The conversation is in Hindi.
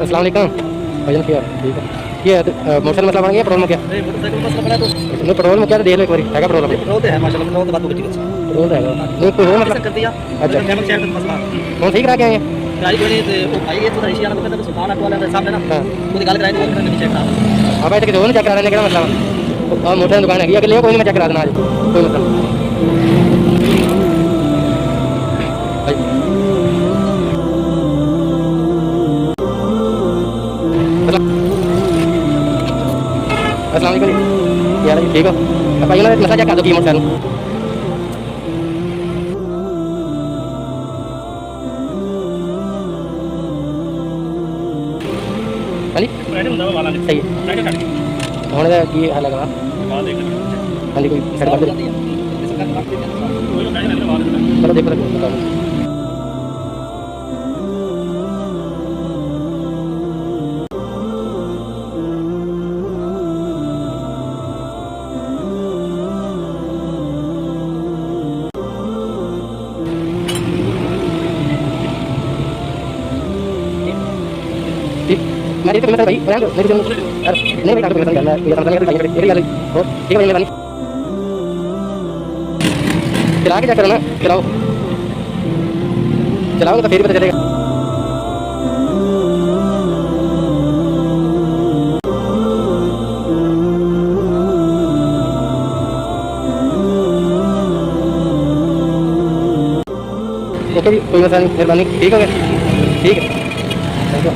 अस्सलाम वालेकुम भाईजान क्या ठीक है ये मोटरसाइकिल मसला बन गया पेट्रोल में क्या मोटरसाइकिल मसला बना तो नहीं पेट्रोल में क्या देख लो एक बार है पेट्रोल में पेट्रोल तो है माशाल्लाह पेट्रोल तो बात होगी पेट्रोल है नहीं कोई और मतलब कर दिया अच्छा कैमल शहर का मसला कौन ठीक करा के आए हैं गाड़ी कोई नहीं वो भाई ये तो रईसी आना तो सुल्तान ऑटो वाले सामने ना हाँ पूरी गल कराई तो वो नहीं चेक करा अब बैठ के जो चेक करा देने का मतलब और मोटरसाइकिल दुकान है अगले कोई नहीं मैं चेक करा देना आज कोई मतलब अस्सलाम वालेकुम यार ठीक हो भाई ना मसा चेक कर दो की मोटरसाइकिल हाँ जी सही है ਹੁਣ ਦਾ ਕੀ ਹਾਲ ਹੈਗਾ ਹਾਂਜੀ ਕੋਈ ਸਾਈਡ ਕਰ ਦੇ ਚਲੋ ਦੇਖੋ ਦੇਖੋ मैं तो भाई नहीं तो नहीं भाई काटो मैं ये समझ नहीं ये ये और ठीक है मैं चला के चेक करो ना चलाओ चलाओ तो फिर पता चलेगा ओके जी कोई मसला नहीं मेहरबानी ठीक हो गया ठीक है थैंक यू